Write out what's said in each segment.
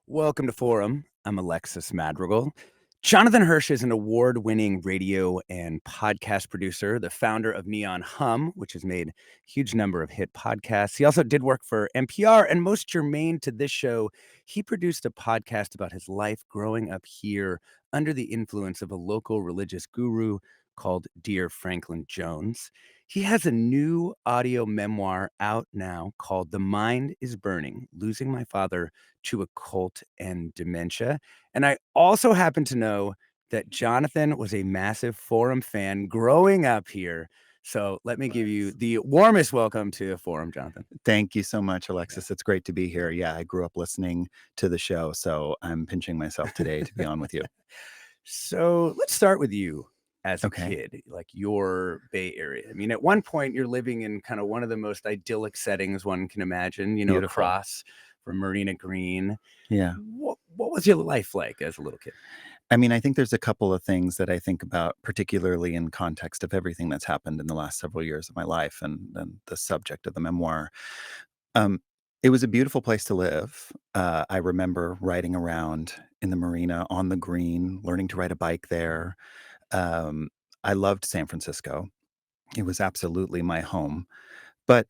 Welcome to Forum. I'm Alexis Madrigal. Jonathan Hirsch is an award-winning radio and podcast producer, the founder of Neon Hum, which has made a huge number of hit podcasts. He also did work for NPR, and most germane to this show, he produced a podcast about his life growing up here under the influence of a local religious guru called Dear Franklin Jones. He has a new audio memoir out now called The Mind is Burning: Losing My Father to a Cult and Dementia. And I also happen to know that Jonathan was a massive Forum fan growing up here. So let me give you the warmest welcome to Forum, Jonathan. Thank you so much, Alexis. It's great to be here. Yeah, I grew up listening to the show, so I'm pinching myself today to be on with you. So let's start with you as a Okay. kid, like your Bay Area. I mean, at one point, you're living in kind of one of the most idyllic settings one can imagine, Beautiful. across from Marina Green. Yeah. What was your life like as a little kid? I mean, I think there's a couple of things that I think about, particularly in context of everything that's happened in the last several years of my life and the subject of the memoir. Um, it was a beautiful place to live. I remember riding around in the marina on the green, learning to ride a bike there. Um, I loved San Francisco. It was absolutely my home. But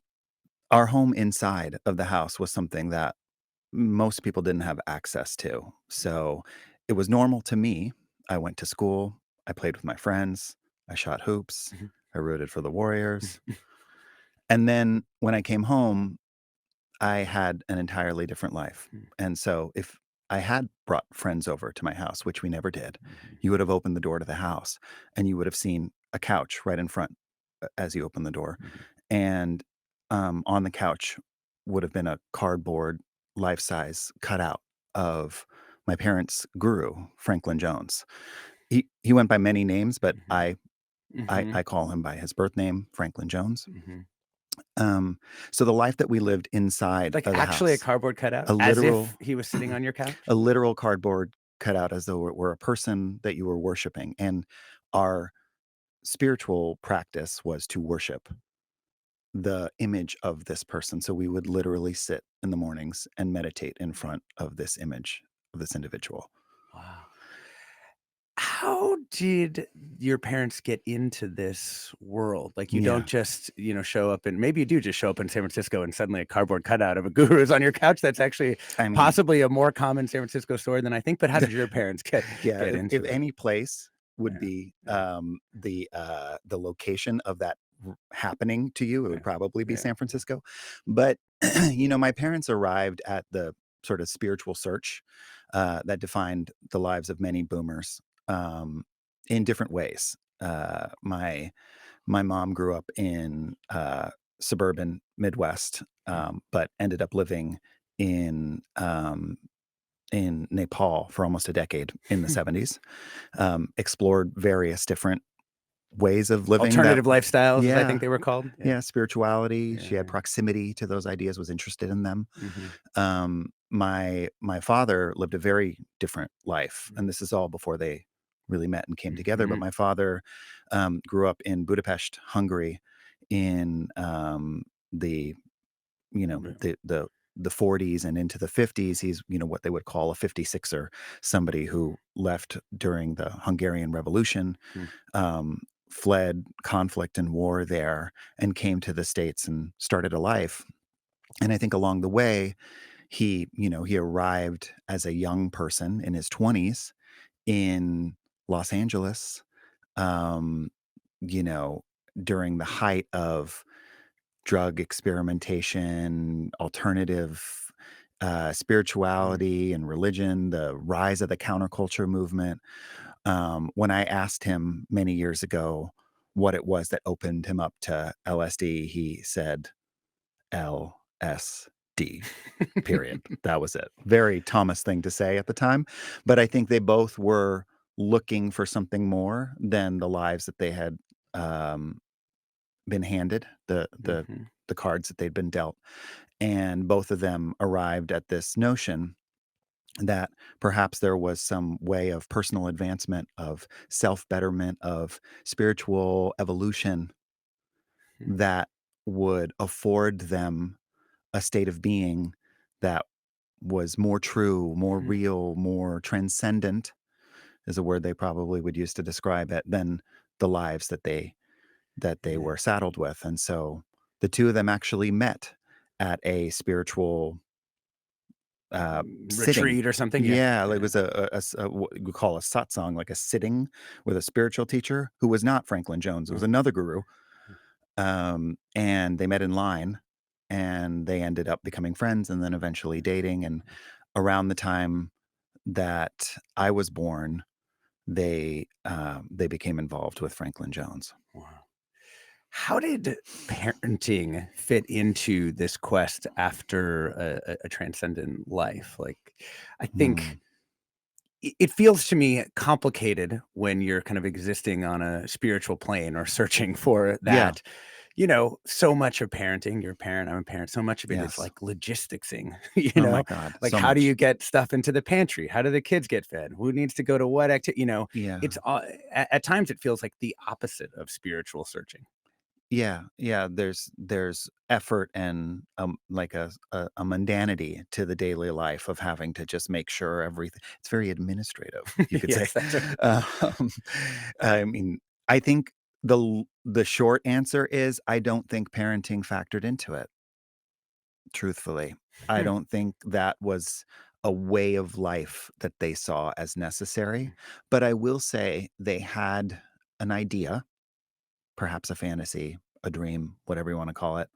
our home inside of the house was something that most people didn't have access to. So it was normal to me. I went to school, I played with my friends, I shot hoops, Mhm. I rooted for the Warriors. And then when I came home, I had an entirely different life. And so if I had brought friends over to my house, which we never did, Mhm. you would have opened the door to the house and you would have seen a couch right in front as you open the door. Mhm. And on the couch would have been a cardboard life size cutout of my parents' guru, Franklin Jones. He went by many names, but Mhm. I Mhm. call him by his birth name, Franklin Jones. Mhm. Um, so the life that we lived inside Like, of the actually a house, cardboard cutout, a as if literal he was sitting on your couch? a literal cardboard cutout as though it were a person that you were worshiping. And our spiritual practice was to worship the image of this person. So we would literally sit in the mornings and meditate in front of this image of this individual. Wow. How did your parents get into this world? Like, you don't Yeah. just, show up and maybe you do just show up in San Francisco and suddenly a cardboard cutout of a guru is on your couch. That's actually I mean, possibly a more common San Francisco story than I think, but how did your parents get yeah, get if into it? any place would Yeah, be yeah, the location of that happening to you, it would yeah, probably be yeah. San Francisco. But my parents arrived at the sort of spiritual search that defined the lives of many boomers in different ways. My mom grew up in suburban Midwest, Mm, but ended up living in um, in Nepal for almost a decade in the 70s. Explored various different ways of living that, Alternative lifestyles, as I think yeah, they were called. Yeah, yeah, spirituality. yeah, She had yeah. proximity to those ideas, was interested in them. Mhm, My father lived a very different life, mm, and this is all before they really met and came together. But mhm. my father grew up in Budapest, Hungary, in the Yeah. the 40s and into the 50s. He's what they would call a 56er, somebody who left during the Hungarian Revolution, Mm, um, fled conflict and war there, and came to the States and started a life. And I think along the way, he arrived as a young person in his 20s in Los Angeles, um, you know, during the height of drug experimentation, alternative mm. spirituality and religion, the rise of the counterculture movement. When I asked him many years ago what it was that opened him up to LSD, he said LSD. Period. That was it. Very Thomas thing to say at the time, but I think they both were looking for something more than the lives that they had um, been handed, Mhm. the cards that they'd been dealt, and both of them arrived at this notion that perhaps there was some way of personal advancement, of self betterment, of spiritual evolution Mm. that would afford them a state of being that was more true, more Mhm. real, more transcendent is a word they probably would use to describe it than the lives that they Yeah. were saddled with. And so the two of them actually met at a spiritual sitting. Retreat or something? Yeah. Yeah, it Yeah. was what we call a satsang, like a sitting with a spiritual teacher who was not Franklin Jones. It was Oh, another guru. And they met in line, and they ended up becoming friends and then eventually dating. And around the time that I was born, they became involved with Franklin Jones. wow. How did parenting fit into this quest after a transcendent life? Like, I think Hmm. it feels to me complicated when you're kind of existing on a spiritual plane or searching for Yeah. that. So much of parenting, you're a parent, I'm a parent, so much of it is Yes. like logisticsing, Oh my God. like So how do much. you get stuff into the pantry? How do the kids get fed? Who needs to go to what activity? Yeah. It's at times it feels like the opposite of spiritual searching. Yeah, yeah, there's effort and, like a mundanity to the daily life of having to just make sure everything it's very administrative, you could say. Yes, that's right. Um, I mean, I think the short answer is I don't think parenting factored into it, truthfully. I Hmm. don't think that was a way of life that they saw as necessary, but I will say they had an idea, perhaps a fantasy, a dream, whatever you wanna call it,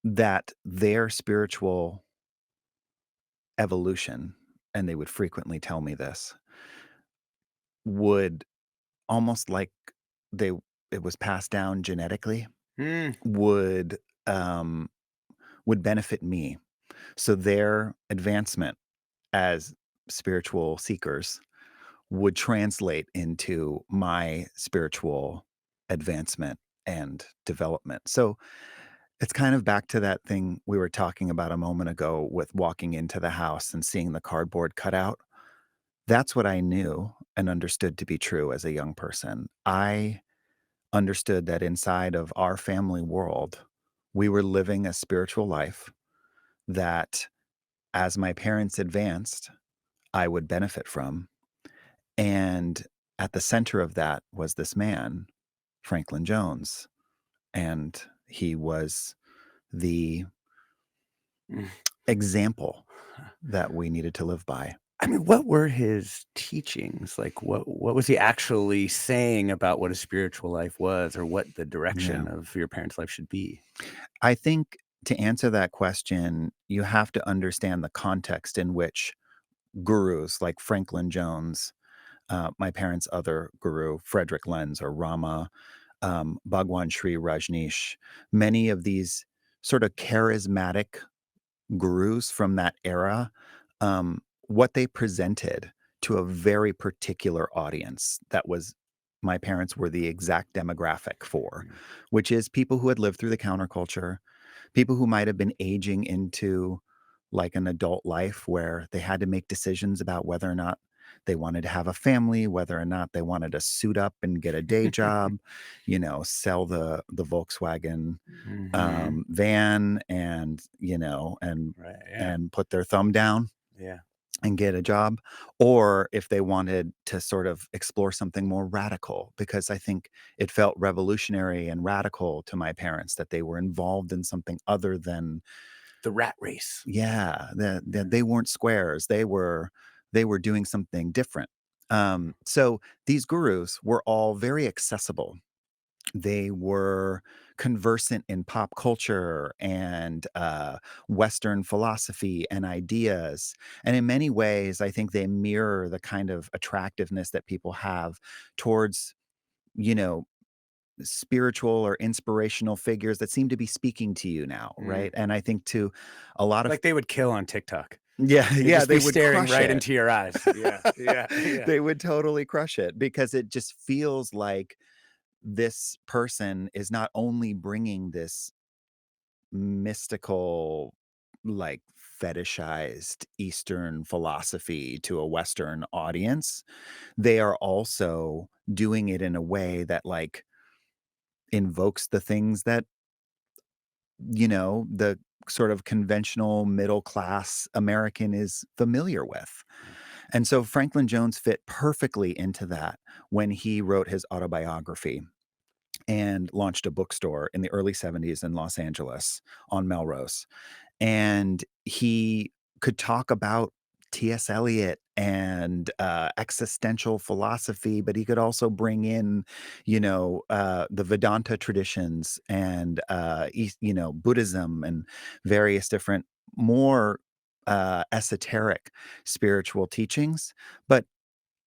that their spiritual evolution, and they would frequently tell me this, would almost like they it was passed down genetically, Mm, would, um, would benefit me. So their advancement as spiritual seekers would translate into my spiritual advancement and development. So it's kind of back to that thing we were talking about a moment ago with walking into the house and seeing the cardboard cutout. That's what I knew and understood to be true as a young person. I understood that inside of our family world, we were living a spiritual life that, as my parents advanced, I would benefit from. And at the center of that was this man, Franklin Jones. And he was the mm. example that we needed to live by. I mean, what were his teachings? Like, what was he actually saying about what a spiritual life was, or what the Yeah. direction of your parents' life should be? I think to answer that question, you have to understand the context in which gurus like Franklin Jones, my parents' other guru, Frederick Lenz or Rama, Bhagwan Sri Rajneesh, many of these sort of charismatic gurus from that era, what they presented to a very particular audience that was my parents were the exact demographic for, Mm. which is people who had lived through the counterculture, people who might have been aging into like an adult life where they had to make decisions about whether or not they wanted to have a family, whether or not they wanted to suit up and get a day job, sell the Volkswagen Mhm. van and and Right, yeah, and put their thumb down yeah. and get a job, or if they wanted to sort of explore something more radical, because I think it felt revolutionary and radical to my parents that they were involved in something other than, The rat race. yeah, that Yeah. they weren't squares, they were doing something different. Mm. So these gurus were all very accessible. They were conversant in pop culture and Western philosophy and ideas. And in many ways, I think they mirror the kind of attractiveness that people have towards, you know, spiritual or inspirational figures that seem to be speaking to you now. Mm. Right. And I think to a lot of, Like they would kill on TikTok. yeah, They'd yeah, just they be would staring crush right it. into your eyes. Yeah, yeah, yeah. They would totally crush it because it just feels like this person is not only bringing this mystical, like fetishized Eastern philosophy to a Western audience, they are also doing it in a way that like invokes the things that the sort of conventional middle class American is familiar with. Yeah. And so Franklin Jones fit perfectly into that when he wrote his autobiography and launched a bookstore in the early 70s in Los Angeles on Melrose. And he could talk about T.S. Eliot and existential philosophy, but he could also bring in, the Vedanta traditions and, Buddhism and various different more esoteric spiritual teachings. But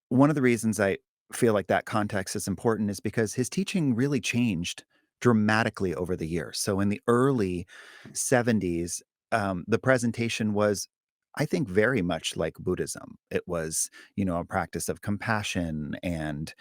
one of the reasons I feel like that context is important is because his teaching really changed dramatically over the years. So in the early 70s, the presentation was, I think, very much like Buddhism. It was, a practice of compassion and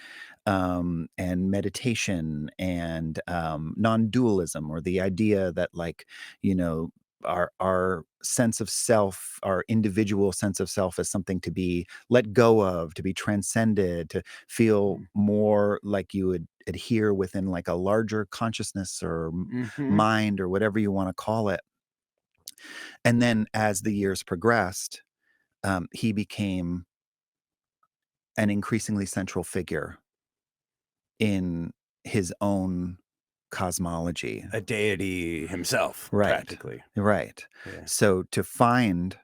meditation and non-dualism, or the idea that, like, you know our sense of self, our individual sense of self, is something to be let go of, to be transcended, to feel Mm. more like you would adhere within like a larger consciousness or Mhm. mind, or whatever you want to call it. And then as the years progressed, he became an increasingly central figure in his own cosmology. A deity himself, Right. practically. Right. Yeah. So to find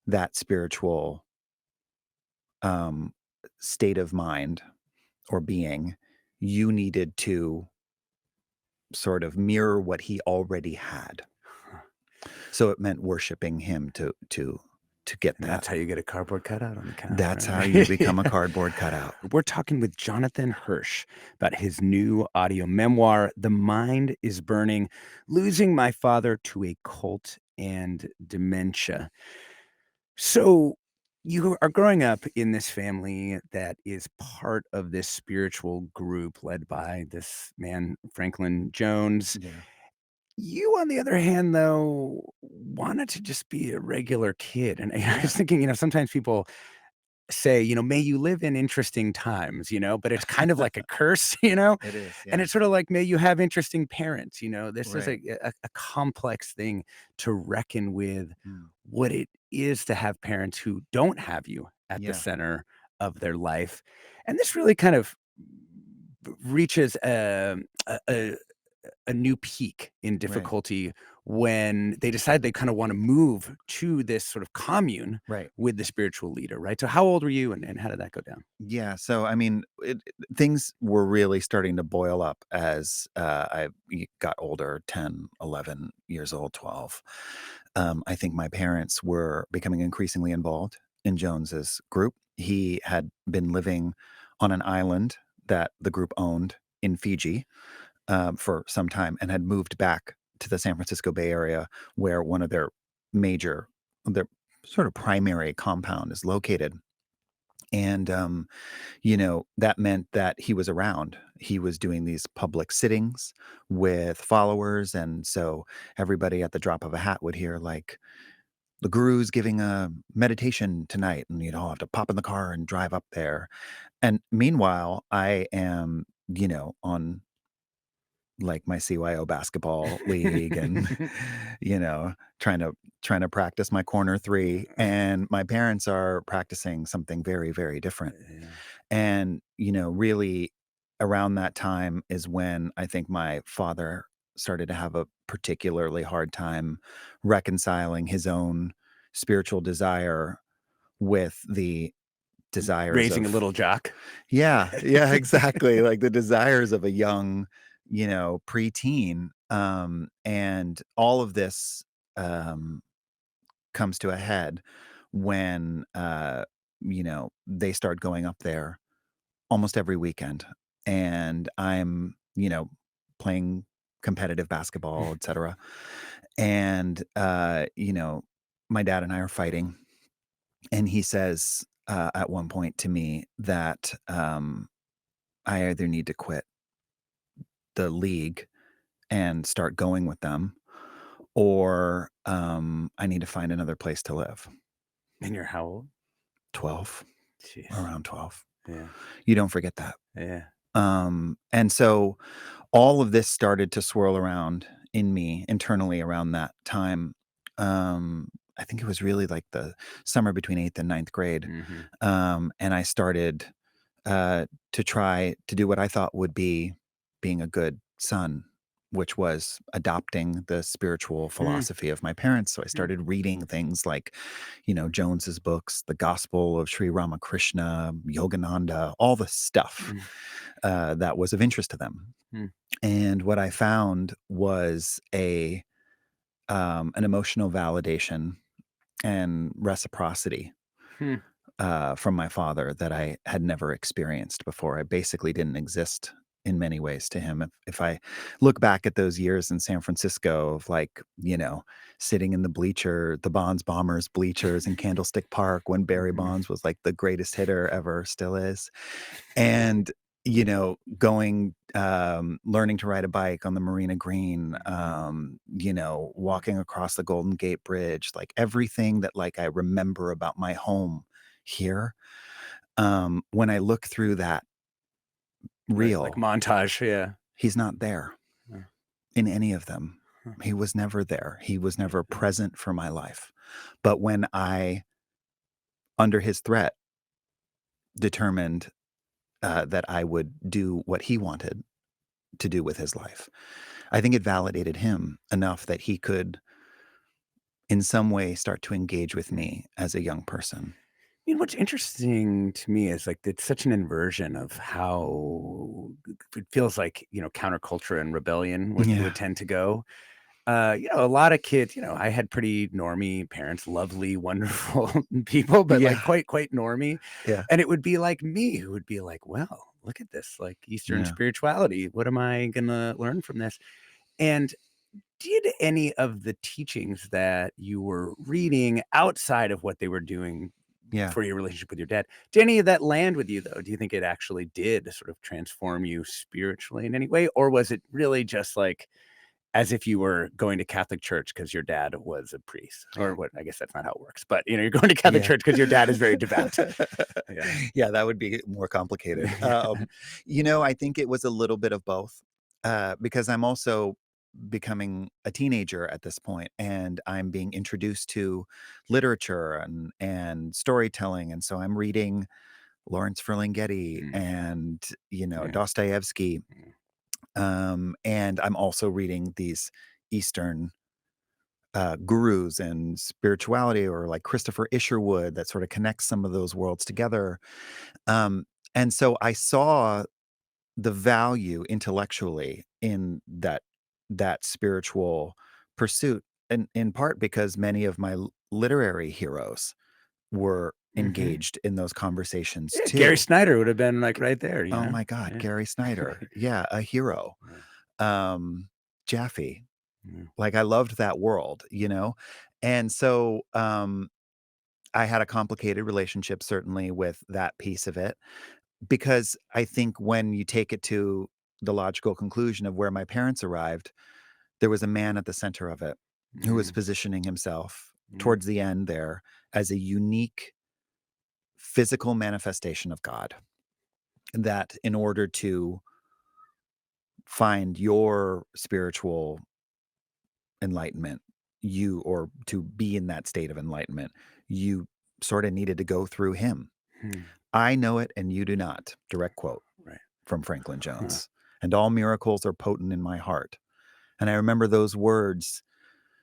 that spiritual um, state of mind or being, you needed to sort of mirror what he already had. So it meant worshiping him to get And that. that's how you get a cardboard cutout on the counter, That's how you right? become a Yeah. cardboard cutout. We're talking with Jonathan Hirsch about his new audio memoir, The Mind is Burning: Losing My Father to a Cult and Dementia. So, you are growing up in this family that is part of this spiritual group led by this man, Franklin Jones. Yeah. You, on the other hand, though, wanted to just be a regular kid. And I was Yeah. thinking, sometimes people say, "May you live in interesting times," but it's kind of like a curse, It is. and Yeah. it's sort of like, "May you have interesting parents," this is Right. a complex thing to reckon with, Mm. what it is to have parents who don't have you at the Yeah. center of their life, and this really kind of reaches a new peak in Right. difficulty when they decide they kinda wanna move to this sort of commune Right. with the spiritual leader, right? So how old were you, and how did that go down? Yeah, so I mean, things were really starting to boil up as got older, 10, 11 years old, 12. I think my parents were becoming increasingly involved in Jones's group. He had been living on an island that the group owned in Fiji for some time, and had moved back to the San Francisco Bay Area, where one of their sort of primary compound is located. And that meant that he was around. He was doing these public sittings with followers. And so everybody at the drop of a hat would hear, like, the guru's giving a meditation tonight, and you'd all have to pop in the car and drive up there. And meanwhile, I am, on like my CYO basketball league and, trying to practice my corner three. And my parents are practicing something very, very different. Yeah. And, really around that time is when I think my father started to have a particularly hard time reconciling his own spiritual desire with the desires Raising a of, little jock. yeah, yeah, exactly, like the desires of a young, preteen. And all of this um comes to a head when they start going up there almost every weekend. And I'm, playing competitive basketball, etc. And, my dad and I are fighting. And he says at one point to me that I either need to quit the league and start going with them, or I need to find another place to live. And you're how old? 12, Jeez. around 12. Yeah. You don't forget that. Yeah. And so all of this started to swirl around in me internally around that time. I think it was really like the summer between 8th and ninth grade. Mhm. And I started to try to do what I thought would be being a good son, which was adopting the spiritual Hmm. philosophy of my parents. So I Hmm. started reading things like, Jones's books, The Gospel of Sri Ramakrishna, Yogananda, all the stuff Mm. that was of interest to them. Mm. And what I found was an emotional validation and reciprocity Hmm. from my father that I had never experienced before. I basically didn't exist in many ways to him. If I look back at those years in San Francisco of sitting in the Bonds Bombers bleachers in Candlestick Park when Barry Mhm. Bonds was like the greatest hitter ever, still is. And, learning to ride a bike on the Marina Green, Mhm. walking across the Golden Gate Bridge, like everything that like I remember about my home here. When I look through that Right, like reel, montage, yeah. he's not there Uh, in any of them. huh. He was never there. He was Right, never right. present for my life. But when I, under his threat, determined that I would do what he wanted to do with his life, I think it validated him enough that he could, in some way, start to engage with Mm. me as a young person. What's interesting to me is, like, it's such an inversion of how it feels like, counterculture and rebellion would Yeah. tend to go. A lot of kids, I had pretty normie parents, lovely, wonderful people, but, like, Yeah. quite normie, Yeah. and it would be like me who would be like, "Well, look at this, like, Eastern Yeah. spirituality. What am I gonna learn from this?" And did any of the teachings that you were reading outside of what they were doing Yeah. for your relationship with your dad, did any of that land with you, though? Do you think it actually did sort of transform you spiritually in any way? Or was it really just like as if you were going to Catholic church because your dad was a priest? Or what? I guess that's not how it works, but you're going to Catholic Yeah. church because your dad is very devout. Yeah. Yeah, that would be more complicated. I think it was a little bit of both, because I'm also becoming a teenager at this point, and I'm being introduced to literature and storytelling, and so I'm reading Lawrence Ferlinghetti Mm, and, yeah. Dostoevsky, Mm, and I'm also reading these Eastern gurus and spirituality, or like Christopher Isherwood, that sort of connects some of those worlds together. Um, and so I saw the value intellectually in that spiritual pursuit, and in part because many of my literary heroes were mhm. engaged in those conversations Yeah, Gary too. Snyder would have been, like, right there, you Oh know? my God, Yeah. Gary Snyder. Yeah, a hero. Yeah, Jaffe. yeah. Like I loved that world. And so I had a complicated relationship certainly with that piece of it, because I think when you take it to the logical conclusion of where my parents arrived, there was a man at the center of it who was Mm, positioning himself mm, towards the end there as a unique physical manifestation of God, that in order to find your spiritual enlightenment, or to be in that state of enlightenment, you sort of needed to go through him. hmm, I know it and you do not. Direct quote right. from Franklin Huh, Jones. And all miracles are potent in my heart. And I remember those words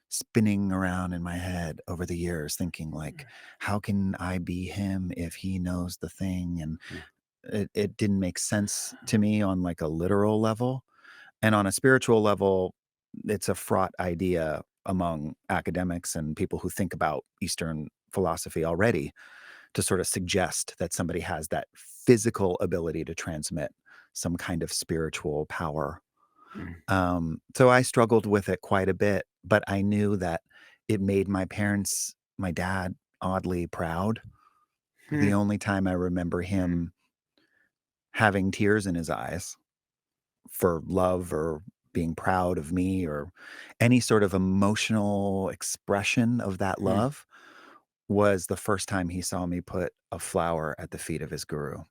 spinning around in my head over the years, thinking like, how can I be him if he knows the thing? And huh, it didn't make sense to me on like a literal level. And on a spiritual level, it's a fraught idea among academics and people who think about Eastern philosophy already, to sort of suggest that somebody has that physical ability to transmit some kind of spiritual power. mm, So I struggled with it quite a bit, but I knew that it made my dad, oddly proud. hmm, The only time I remember mm, him having tears in his eyes for love or being proud of me, or any sort of emotional expression of that hmm, love, was the first time he saw me put a flower at the feet of his guru.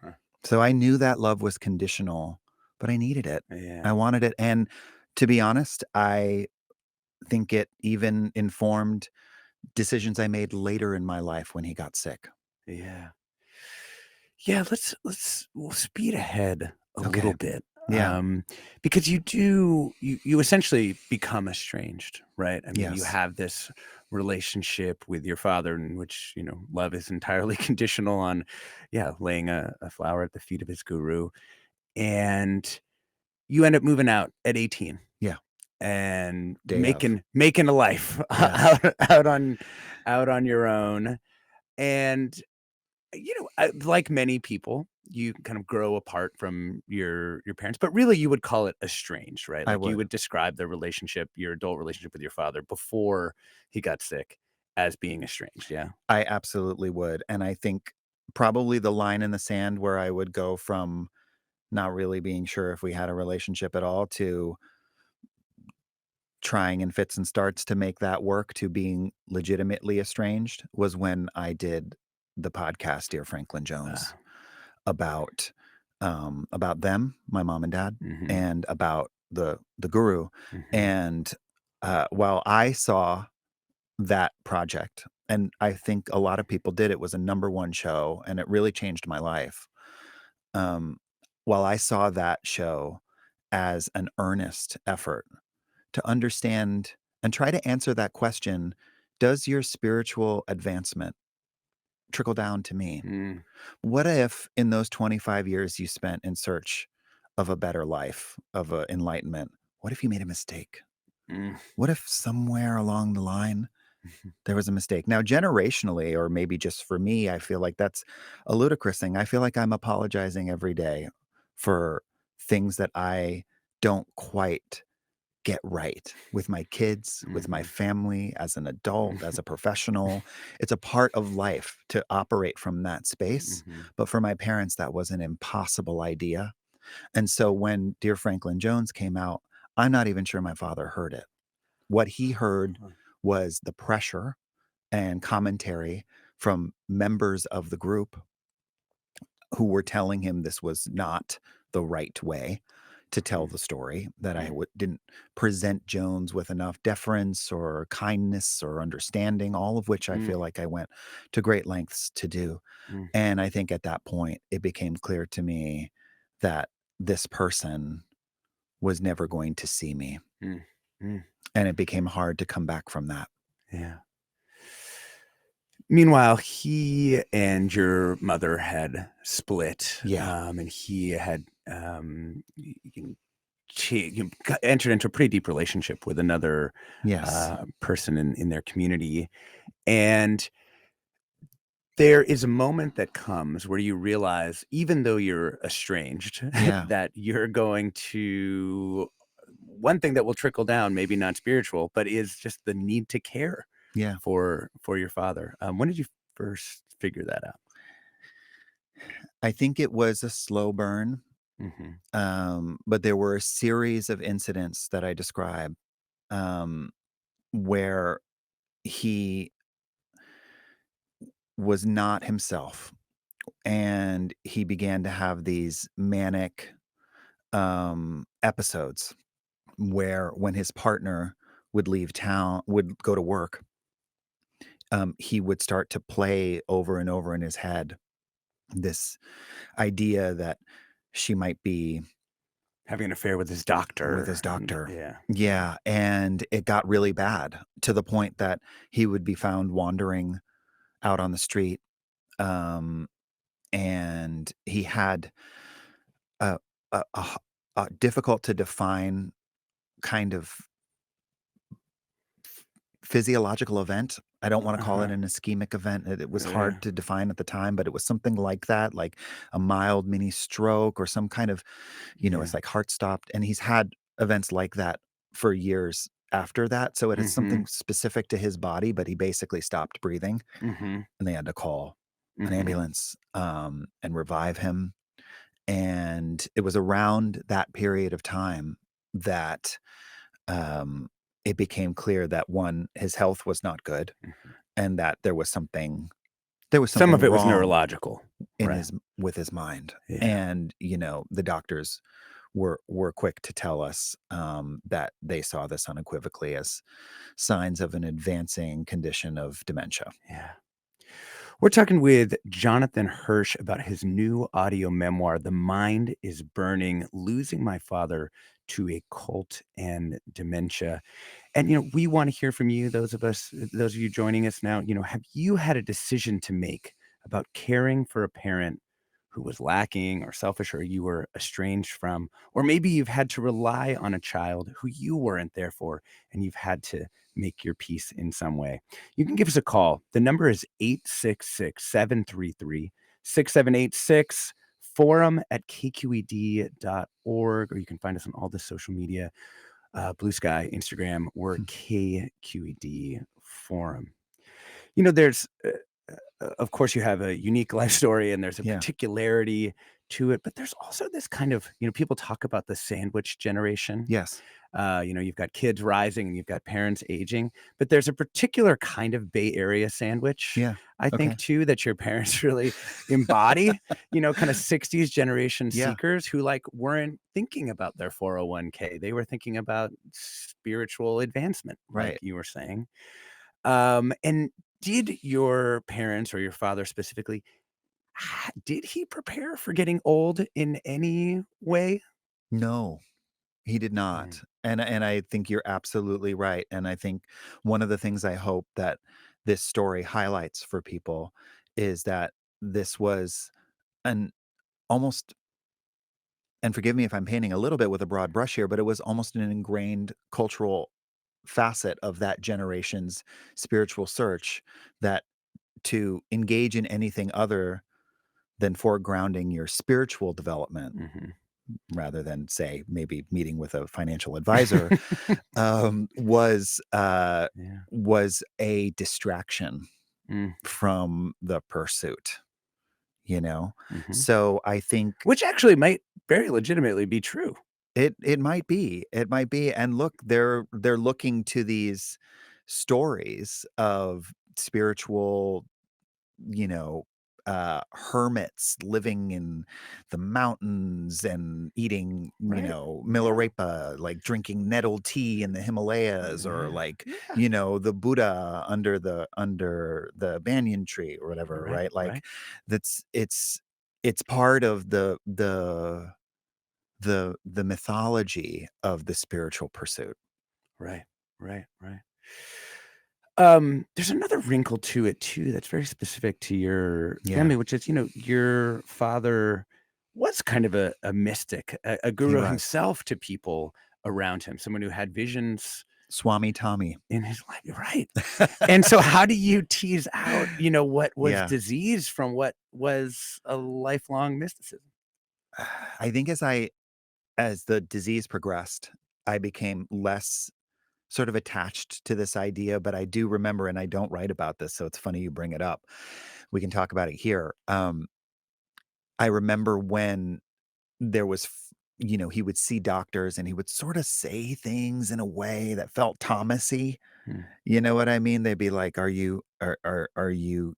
huh. So I knew that love was conditional, but I needed it. Yeah. I wanted it. And To be honest, I think it even informed decisions I made later in my life when he got sick. Yeah. Yeah, we'll speed ahead a little Okay. bit, Yeah. because you essentially become estranged, right? I mean, you Yes. have this relationship with your father in which, love is entirely conditional on, yeah, laying a flower at the feet of his guru, and you end up moving out at 18 Yeah. and Day of. making a life Yes. out on your own, and like many people, you kind of grow apart from your parents, but really you would call it estranged, right? I Like you would. would describe the relationship, your adult relationship with your father before he got sick as being estranged. Yeah. I absolutely would. And I think probably the line in the sand where I would go from not really being sure if we had a relationship at all to trying in fits and starts to make that work to being legitimately estranged was when I did the podcast Dear Franklin Uh, Jones about them, my mom and dad, mm-hmm, and about the guru. mm-hmm, And while I saw that project, and I think a lot of people did, it was a number one show and it really changed my life. Um, while I saw that show as an earnest effort to understand and try to answer that question, does your spiritual advancement trickle down to me? mm, What if in those 25 years you spent in search of a better life, of a enlightenment, what if you made a mistake? mm, What if somewhere along the line there was a mistake? Now, generationally, or maybe just for me, I feel like that's a ludicrous thing. I feel like I'm apologizing every day for things that I don't quite get right with my kids, with my mm-hmm, family, as an adult, as a professional. It's a part of life to operate from that space. mm-hmm. But for my parents, that was an impossible idea. And so when Dear Franklin Jones came out, I'm not even sure my father heard it. What he heard was the pressure and commentary from members of the group who were telling him this was not the right way to tell the story, that I didn't present Jones with enough deference or kindness or understanding, all of which I Mm, feel like I went to great lengths to do. mm, And I think at that point, it became clear to me that this person was never going to see me. mm, mm. And it became hard to come back from that. Yeah. Meanwhile, he and your mother had split, Yeah. and he had entered into a pretty deep relationship with another Yes. person in their community. And there is a moment that comes where you realize, even though you're estranged, Yeah. that you're going to one thing that will trickle down, maybe not spiritual, but is just the need to care Yeah. for your father. When did you first figure that out? I think it was a slow burn. Hmm. But there were a series of incidents that I describe um, where he was not himself and he began to have these manic episodes where when his partner would leave town, would go to work, he would start to play over and over in his head this idea that she might be Having an affair with his with doctor. his doctor. Yeah. Yeah, and it got really bad to the point that he would be found wandering out on the street, um, and he had a a difficult to define kind of physiological event. I don't wanna call it Uh-huh. an ischemic event. It was Yeah. hard to define at the time, but it was something like that, like a mild mini stroke or some kind of, Yeah. it's like heart stopped, and he's had events like that for years after that, so it is Mhm. something specific to his body, but he basically stopped breathing, Mhm. and they had to call an Mhm. ambulance, and revive him, and it was around that period of time that, um, it became clear that, 1, his health was not good, Mhm. and that there was Some of something it was wrong neurological, in right? his with his mind, Yeah. and, the doctors were quick to tell us that they saw this unequivocally as signs of an advancing condition of dementia. Yeah. We're talking with Jonathan Hirsch about his new audio memoir, The Mind is Burning: Losing My Father to a Cult and Dementia. And, we want to hear from you, those of you joining us now. Have you had a decision to make about caring for a parent who was lacking or selfish or you were estranged from? Or maybe you've had to rely on a child who you weren't there for and you've had to make your peace in some way. You can give us a call. The number is 866-733-6786, forum at kqed.org, or you can find us on all the social media, Blue Sky, Instagram, or KQED Forum. There's, of course, you have a unique life story and there's a Yeah. particularity to it, but there's also this kind of, people talk about the sandwich generation. Yes. You've got kids rising and you've got parents aging, but there's a particular kind of Bay Area sandwich, Yeah. I think, Okay. too, that your parents really embody, kind of 60s generation Yeah. seekers who weren't thinking about their 401k. They were thinking about spiritual advancement, like Right. you were saying. And did your parents or your father specifically, did he prepare for getting old in any way? No, he did Mm, not. And I think you're absolutely right. And I think one of the things I hope that this story highlights for people is that this was an almost, and forgive me if I'm painting a little bit with a broad brush here, but it was almost an ingrained cultural facet of that generation's spiritual search, that to engage in anything other than foregrounding your spiritual development, mhm. rather than, say, maybe meeting with a financial advisor, was Yeah. was a distraction Mm, from the pursuit, you know? mhm. So I think Which actually might very legitimately be true. it might be. It might be, and look, they're looking to these stories of spiritual, you know, hermits living in the mountains and eating, Right. Yeah. milarepa, like drinking nettle tea in the Himalayas, or Yeah. like, Yeah. the Buddha under the banyan tree or whatever, Right, right? right, Like it's part of the mythology of the spiritual pursuit. right, right. There's another wrinkle to it too that's very specific to your Yeah, family, which is, your father was kind of a mystic, a he guru was. himself to people around him, someone who had visions Swami Tommy. in his life. Right. And so how do you tease out, what was Yeah. disease from what was a lifelong mysticism? I think as the disease progressed, I became less sort of attached to this idea, but I do remember, and I don't write about this, so it's funny you bring it up. We can talk about it here. I remember when there was, he would see doctors and he would sort of say things in a way that felt Thomasy. Hmm. You know what I mean? They'd be like, are you, do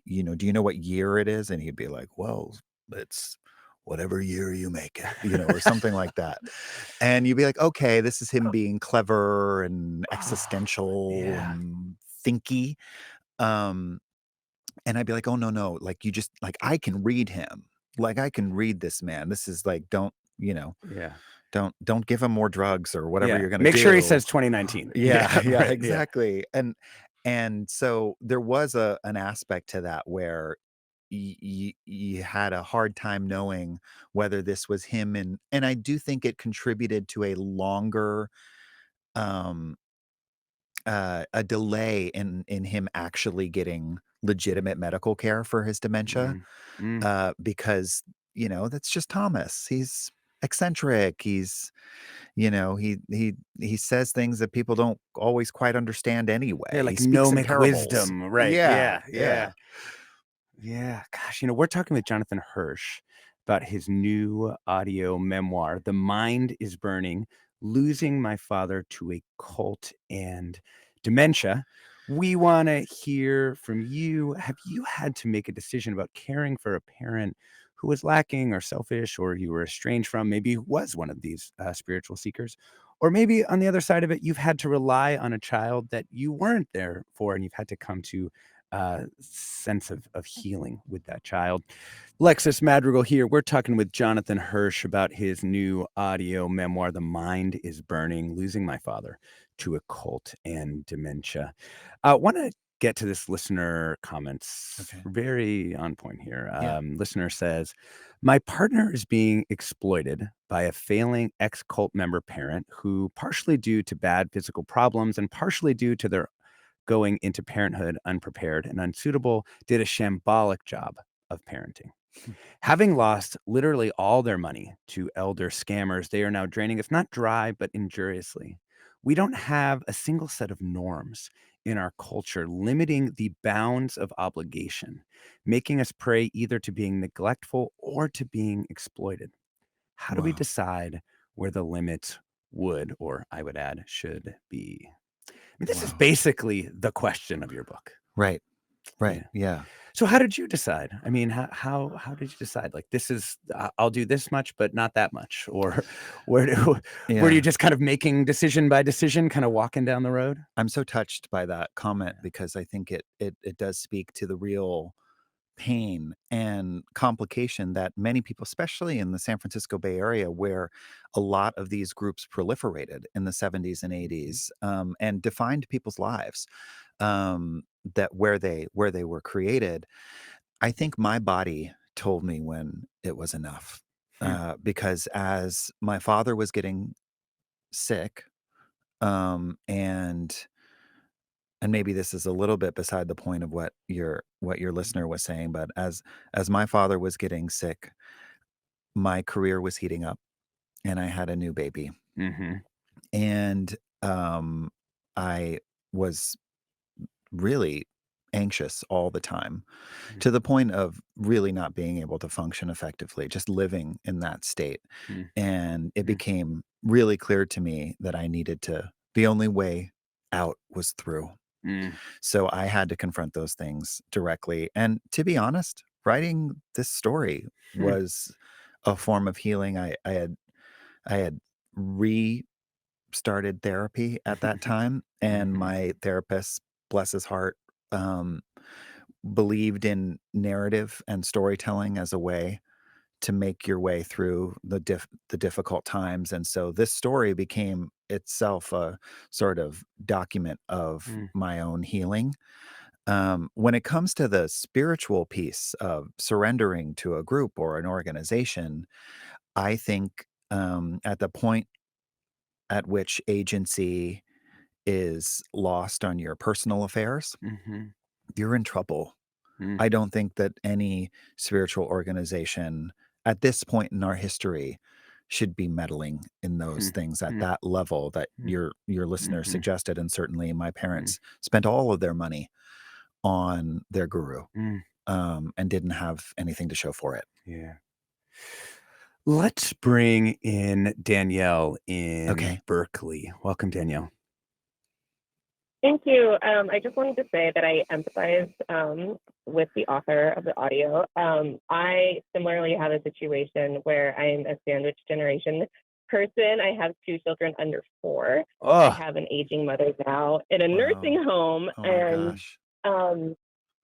you know what year it is?" And he'd be like, "Well, it's whatever year you make it," or something like that. And you'd be like, "Okay, this is him being clever and Oh, existential yeah. and thinky." Um, and I'd be like, "Oh, no, no, like, you just like, I can read him. Like, I can read this man. This is like, Yeah. don't give him more drugs or whatever Yeah. you're gonna Make sure he do." says 2019. Yeah, Yeah. yeah, Right. Yeah. exactly. And so there was an aspect to that where you had a hard time knowing whether this was him, and I do think it contributed to a longer, um a delay in him actually getting legitimate medical care for his dementia, Mm. Mm. because, that's just Thomas. He's eccentric. He says things that people don't always quite understand Yeah, anyway. He like speaks in gnomic parables. wisdom, right, Yeah, yeah, yeah. yeah, yeah, gosh, we're talking with Jonathan Hirsch about his new audio memoir, The Mind is Burning: Losing My Father to a Cult and Dementia. We wanna hear from you. Have you had to make a decision about caring for a parent who was lacking or selfish or you were estranged from, maybe was one of these spiritual seekers. Or maybe on the other side of it, you've had to rely on a child that you weren't there for, and you've had to come to a sense of healing with that child. Alexis Madrigal here. We're talking with Jonathan Hirsch about his new audio memoir, The Mind is Burning, Losing My Father to a Cult and Dementia. I want to get to this listener comments. Okay. Very on point here. Yeah. Listener says, my partner is being exploited by a failing ex-cult member parent who, partially due to bad physical problems and partially due to their going into parenthood unprepared and unsuitable, did a shambolic job of parenting. Having lost literally all their money to elder scammers, they are now draining us not dry, but injuriously. We don't have a single set of norms in our culture limiting the bounds of obligation, making us prey either to being neglectful or to being exploited. How do we Wow. decide where the limits would, or I would add, should be? I mean, this is Wow. basically the question of your book. Right. Right. Yeah. Yeah. So how did you decide? I mean, how did you decide? Like, this is I'll do this much, but not that much, or where do were you Yeah. just kind of making decision by decision, kind of walking down the road? I'm so touched by that comment Yeah. because I think it does speak to the real pain and complication that many people, especially in the San Francisco Bay Area, where a lot of these groups proliferated in the 70s and 80s, and defined people's lives, that where they were created. I think my body told me when it was enough, Hmm. because as my father was getting sick, and maybe this is a little bit beside the point of what your listener was saying, but as my father was getting sick, my career was heating up and I had a new baby. Mhm. And I was really anxious all the time, Mm, to the point of really not being able to function effectively, just living in that state. mm, And it mm, became really clear to me that the only way out was through. mm, So I had to confront those things directly. And to be honest, writing this story mm, was a form of healing. I had restarted therapy at that time, and mhm, my therapist, bless his heart, um, believed in narrative and storytelling as a way to make your way through the difficult times. And so this story became itself a sort of document of mm, my own healing. When it comes to the spiritual piece of surrendering to a group or an organization, I think, at the point at which agency is lost on your personal affairs, mhm, you're in trouble. mm, I don't think that any spiritual organization at this point in our history should be meddling in those mm, things at mm, that level that mm, your listener mhm, suggested. And certainly my mm, parents spent all of their money on their guru, mm. and didn't have anything to show for it. Yeah. Let's bring in Danielle in Okay. Berkeley. Welcome, Danielle. Thank you. I just wanted to say that I empathize with the author of the audio. I similarly have a situation where I'm a sandwich generation person. I have two children under 4. I Oh, have an aging mother now in a nursing Wow. home, Oh my and gosh.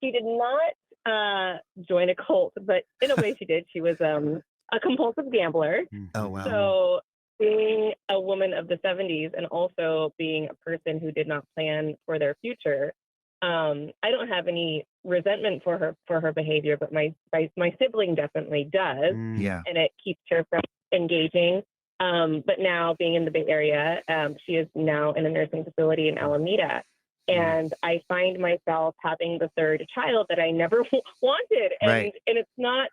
she did not join a cult, but in a way she did. She was a compulsive gambler. Oh mhm, wow. mhm, So being a woman of the 70s and also being a person who did not plan for their future, I don't have any resentment for her behavior, but my sibling definitely does, mm, Yeah. and it keeps her from engaging. But now being in the Bay Area, she is now in a nursing facility in Alameda. mm, And I find myself having the third child that I never wanted. Right. And it's not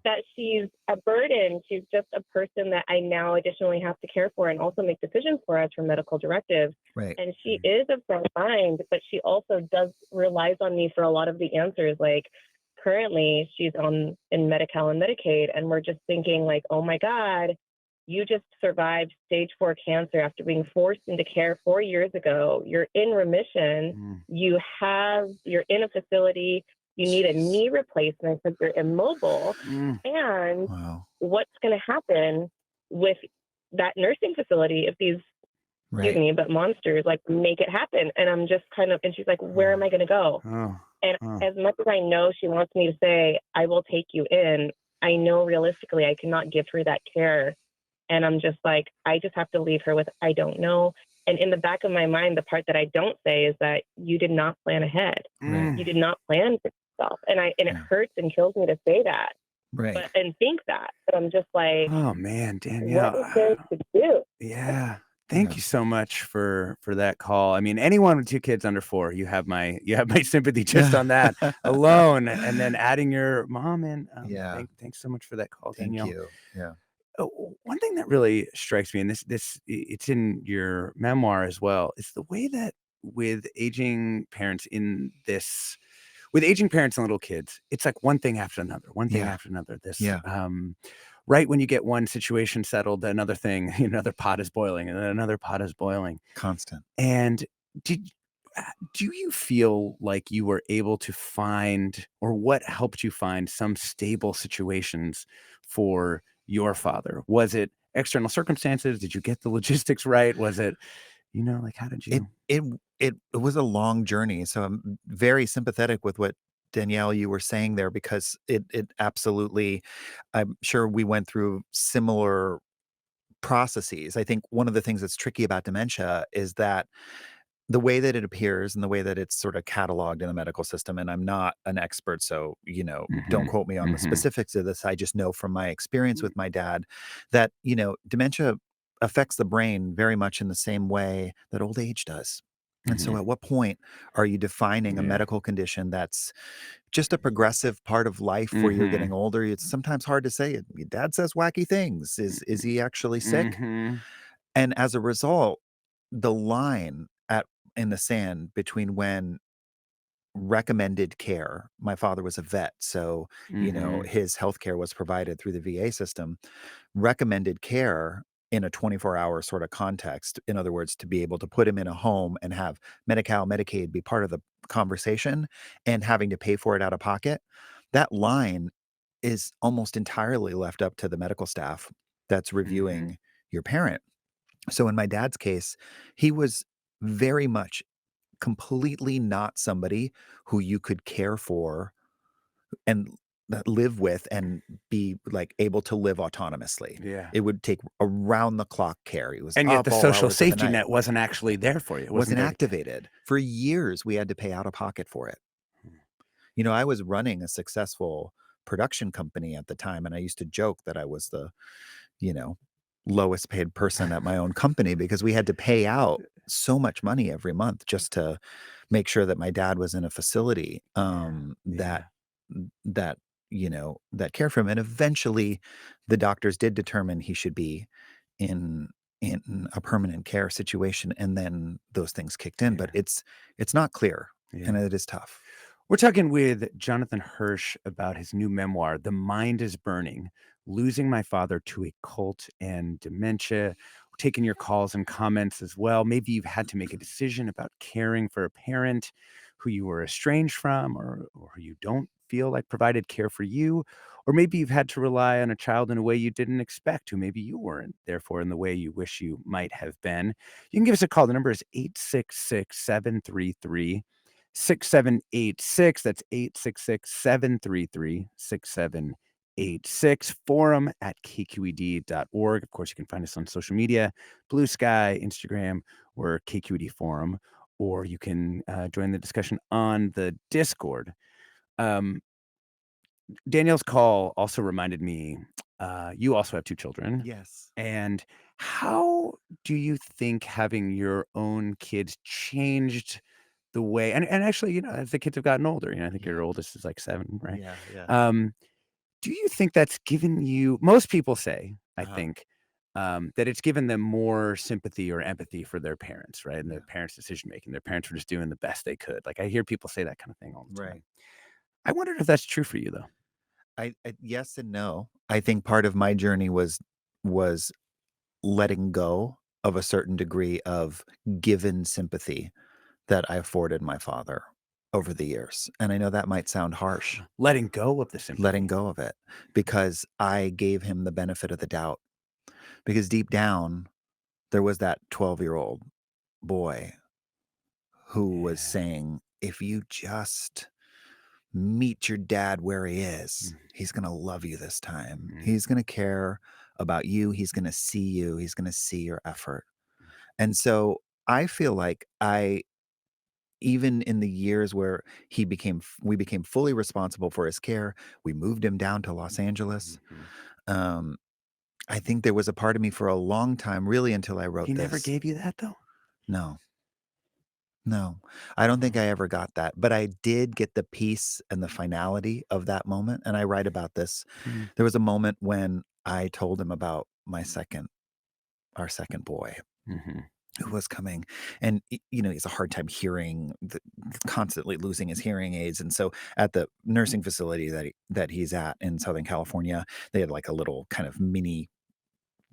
that she's a burden. She's just a person that I now additionally have to care for and also make decisions for us for medical directives. Right. And she is of sound mind, but she also relies on me for a lot of the answers. Like currently she's in Medi-Cal and Medicaid, and we're just thinking like, oh my God, you just survived stage 4 cancer after being forced into care 4 years ago. You're in remission. mm, You're in a facility You need a knee replacement because you're immobile. And Wow. what's going to happen with that nursing facility if these, excuse Right. me, but monsters like make it happen? And I'm just kind of, and she's like, where am I going to go? Oh. And Oh. as much as I know she wants me to say, I will take you in, I know realistically I cannot give her that care. And I'm just like, I just have to leave her with, I don't know. And in the back of my mind, the part that I don't say is that you did not plan ahead. Right. You did not plan for yourself. And it Yeah. hurts and kills me to say that. Right. And think that. But I'm just like, Oh man, Danielle. what is there to do? Yeah. Thank Yeah. you so much for that call. I mean, anyone with 2 kids under 4, you have my sympathy just on that alone. And then adding your mom in. Yeah. Thanks so much for that call, Thank Danielle. you. Yeah. One thing that really strikes me, and it's in your memoir as well, is the way that with aging parents and little kids, it's like one thing after another, one thing Yeah. after another. Yeah. Right when you get one situation settled, another thing, another pot is boiling, and then another pot is boiling. Constant. And do you feel like you were able to find, or what helped you find some stable situations for your father? Was it external circumstances? Did you get the logistics right? Was it, like, how did you? It was a long journey. So I'm very sympathetic with what Danielle you were saying there, because it absolutely, I'm sure we went through similar processes. I think one of the things that's tricky about dementia is that the way that it appears and the way that it's sort of cataloged in the medical system, and I'm not an expert, so, don't quote me on the specifics of this. I just know from my experience with my dad that, dementia affects the brain very much in the same way that old age does. And so at what point are you defining a Yeah. medical condition that's just a progressive part of life where you're getting older? It's sometimes hard to say. Your dad says wacky things. Is he actually sick? And as a result, the line in the sand between when recommended care, my father was a vet, so his health care was provided through the VA system. Recommended care in a 24-hour sort of context, in other words, to be able to put him in a home and have Medi-Cal, Medicaid be part of the conversation, and having to pay for it out of pocket, that line is almost entirely left up to the medical staff that's reviewing your parent. So in my dad's case, he was very much completely not somebody who you could care for and live with and be like able to live autonomously. Yeah. It would take around the clock care. He was And yet up the all social hours of the safety night. net wasn't actually there for you. It Wasn't there. activated. For years, we had to pay out of pocket for it. I was running a successful production company at the time, and I used to joke that I was the, lowest paid person at my own company, because we had to pay out so much money every month just to make sure that my dad was in a facility that cared for him. And eventually the doctors did determine he should be in a permanent care situation, and then those things kicked in. But it's not clear, and it is tough. We're talking with Jonathan Hirsch about his new memoir, The Mind is Burning: Losing My Father to a Cult and Dementia. We're taking your calls and comments as well. Maybe you've had to make a decision about caring for a parent who you were estranged from, or who you don't feel like provided care for you. Or maybe you've had to rely on a child in a way you didn't expect, who maybe you weren't, therefore, in the way you wish you might have been. You can give us a call. The number is 866-733-6786. That's 866-733-6786. Forum at kqed.org. Of course, you can find us on social media, Blue Sky, Instagram, or KQED Forum, or you can join the discussion on the Discord. Danielle's call also reminded me, you also have 2 children. Yes. And how do you think having your own kids changed the way, and actually, as the kids have gotten older, I think your oldest is like 7, right? Yeah. Do you think that's given you, most people say, I think, that it's given them more sympathy or empathy for their parents, right? And their parents' decision making. Their parents were just doing the best they could. Like, I hear people say that kind of thing all the time. Right. I wondered if that's true for you, though. I yes and no. I think part of my journey was letting go of a certain degree of given sympathy that I afforded my father. over the years. And I know that might sound harsh, Letting go of the sympathy. letting go of it, because I gave him the benefit of the doubt. Because deep down, there was that 12-year-old boy who was Yeah. saying, if you just meet your dad where he is, he's going to love you this time. He's going to care about you. He's going to see you. He's going to see your effort. And so I feel like even in the years where we became fully responsible for his care, we moved him down to Los Angeles. Um, I think there was a part of me for a long time, really until I wrote He this. never gave you that, though? No. No, I don't think I ever got that, but I did get the peace and the finality of that moment, and I write about this. There was a moment when I told him about our second boy who was coming, and he has a hard time hearing, constantly losing his hearing aids, and so at the nursing facility that he's at in Southern California, they had like a little kind of mini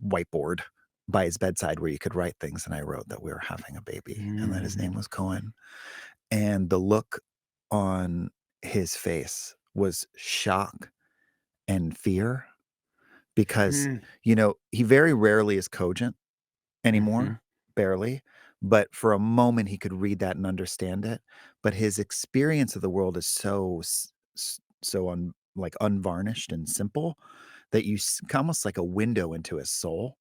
whiteboard by his bedside where you could write things, and I wrote that we were having a baby and that his name was Cohen. And the look on his face was shock and fear because, he very rarely is cogent anymore, barely. But for a moment, he could read that and understand it. But his experience of the world is so unvarnished and simple that almost like a window into his soul.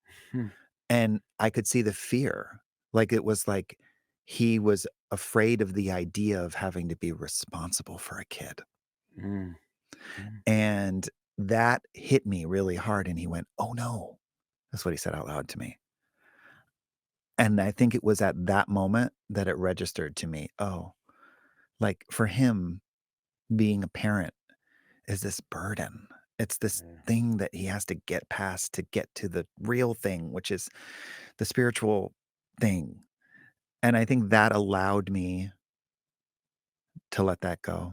And I could see the fear. Like it was like he was afraid of the idea of having to be responsible for a kid. And that hit me really hard. And he went, "Oh no." That's what he said out loud to me. And I think it was at that moment that it registered to me. Oh, like for him, being a parent is this burden. It's this thing that he has to get past to get to the real thing, which is the spiritual thing. And I think that allowed me to let that go,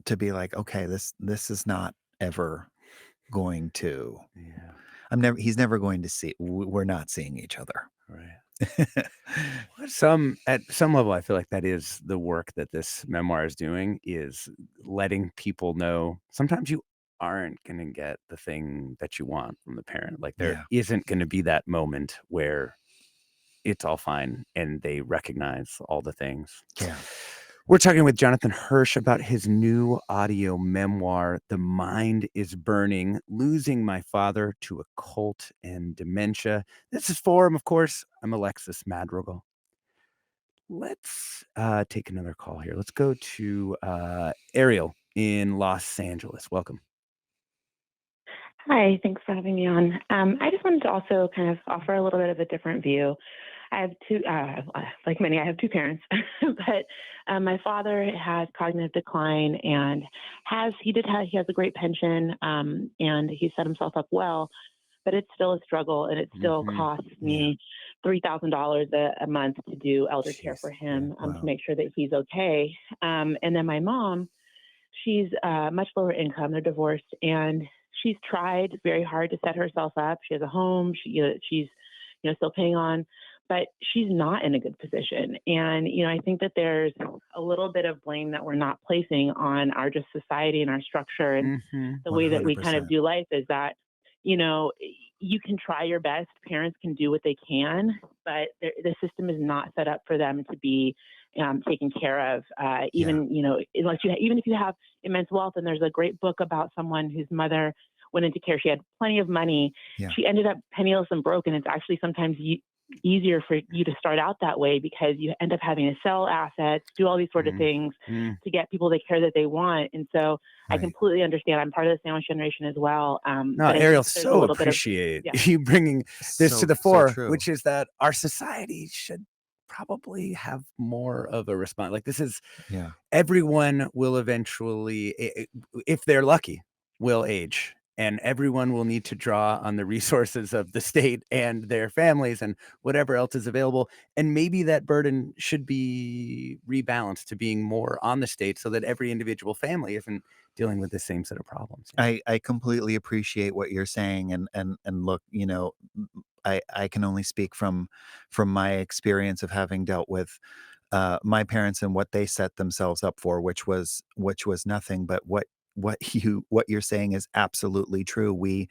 to be like, okay, this is not ever going to, he's never going to see, we're not seeing each other. Right. At some level, I feel like that is the work that this memoir is doing, is letting people know sometimes you aren't going to get the thing that you want from the parent. Like there isn't going to be that moment where it's all fine and they recognize all the things. Yeah. We're talking with Jonathan Hirsch about his new audio memoir, The Mind is Burning, Losing My Father to a Cult and Dementia. This is Forum, of course. I'm Alexis Madrigal. Let's take another call here. Let's go to Ariel in Los Angeles. Welcome. Hi, thanks for having me on. I just wanted to also kind of offer a little bit of a different view. I have two, like many, I have two parents, but my father has cognitive decline and he has a great pension, and he set himself up well, but it's still a struggle, and it still costs me $3,000 a month to do elder care for him, to make sure that he's okay. And then my mom, she's much lower income. They're divorced, and she's tried very hard to set herself up. She has a home. She's still paying on, but she's not in a good position. And I think that there's a little bit of blame that we're not placing on our just society and our structure and the way that we kind of 100%. do life is that you can try your best. Parents can do what they can, but the system is not set up for them to be taken care of. Even if you have immense wealth. And there's a great book about someone whose mother went into care. She had plenty of money. Yeah. She ended up penniless and broke. And it's actually sometimes easier for you to start out that way because you end up having to sell assets, do all these sort of things to get people the care that they want. And so I completely understand. I'm part of the sandwich generation as well. No, Ariel, so appreciate you bringing this to the fore, which is that our society should probably have more of a response. Like this is, everyone will eventually, if they're lucky, will age. And everyone will need to draw on the resources of the state and their families and whatever else is available. And maybe that burden should be rebalanced to being more on the state so that every individual family isn't dealing with the same set of problems. I completely appreciate what you're saying. And look, I can only speak from my experience of having dealt with my parents and what they set themselves up for, which was nothing. But what you're saying is absolutely true. We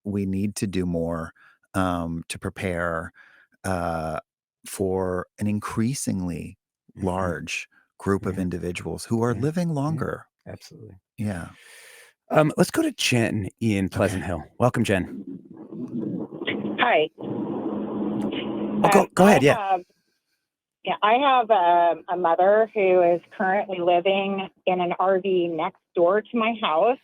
need to do more to prepare for an increasingly Mhm. large group of Yeah. individuals who are Yeah. living Yeah. longer. Absolutely. Yeah. Let's go to Jen in Pleasant Hill. Welcome, Jen. Hi. Oh, go ahead. Yeah. I have a mother who is currently living in an RV next door to my house,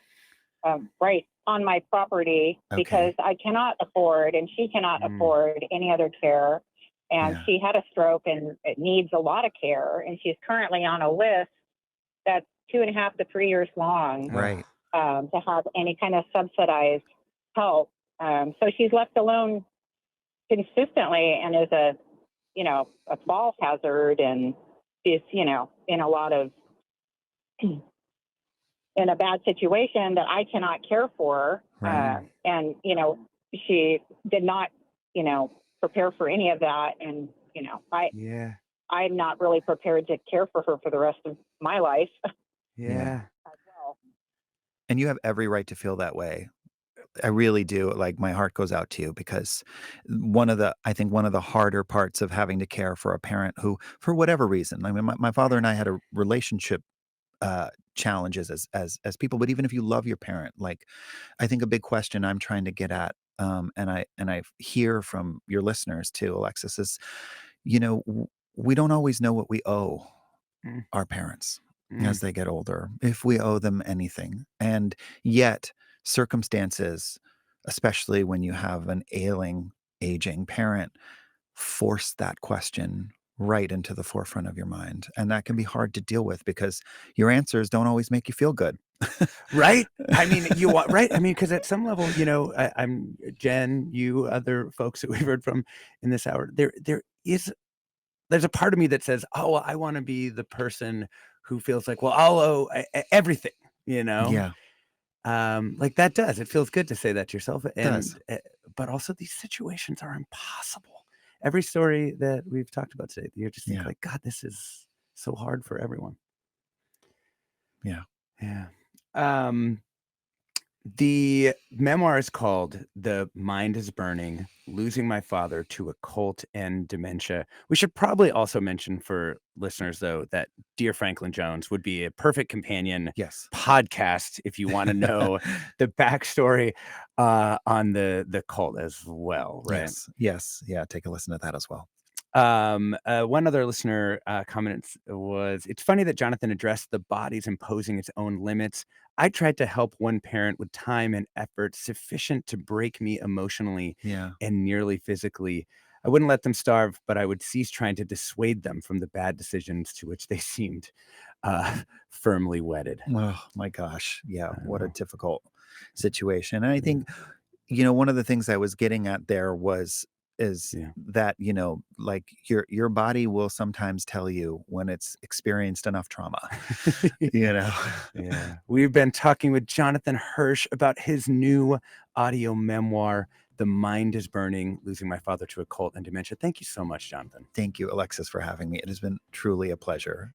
right on my property, because I cannot afford, and she cannot afford any other care. And Yeah. she had a stroke and it needs a lot of care. And she's currently on a list that's 2.5 to 3 years long Right. to have any kind of subsidized help. So she's left alone consistently and is a fall hazard, and is, in a lot of, in a bad situation that I cannot care for. Right. And, she did not, prepare for any of that. And, Yeah. I'm not really prepared to care for her for the rest of my life Yeah. as well. And you have every right to feel that way. I really do. Like, my heart goes out to you, because I think one of the harder parts of having to care for a parent who, for whatever reason, I mean, my father and I had a relationship challenges as people, but even if you love your parent, like, I think a big question I'm trying to get at, and I hear from your listeners too, Alexis, is, we don't always know what we owe Mm. our parents Mm. as they get older, if we owe them anything. And yet, circumstances, especially when you have an ailing, aging parent, force that question right into the forefront of your mind. And that can be hard to deal with, because your answers don't always make you feel good. Right? I mean, right? I mean, because at some level, I'm Jen, you, other folks that we've heard from in this hour, there's a part of me that says, oh, well, I want to be the person who feels like, well, I'll owe everything, Yeah, like that does. It feels good to say that to yourself. does. But also these situations are impossible. Every story that we've talked about today, you just think Yeah. like, God, this is so hard for everyone. Yeah. Yeah. The memoir is called The Mind is Burning, Losing My Father to a Cult and Dementia. We should probably also mention for listeners, though, that Dear Franklin Jones would be a perfect companion Yes. podcast if you want to know the backstory on the cult as well, right? Yes. Yeah. Take a listen to that as well. One other listener comment was, it's funny that Jonathan addressed the body's imposing its own limits. I tried to help one parent with time and effort sufficient to break me emotionally Yeah. and nearly physically. I wouldn't let them starve, but I would cease trying to dissuade them from the bad decisions to which they seemed firmly wedded. Oh my gosh. Yeah. What a know. difficult situation. And I think, one of the things I was getting at there is Yeah. that, like, your body will sometimes tell you when it's experienced enough trauma. Yeah. We've been talking with Jonathan Hirsch about his new audio memoir, The Mind is Burning, Losing My Father to a Cult and Dementia. Thank you so much, Jonathan. Thank you, Alexis, for having me. It has been truly a pleasure.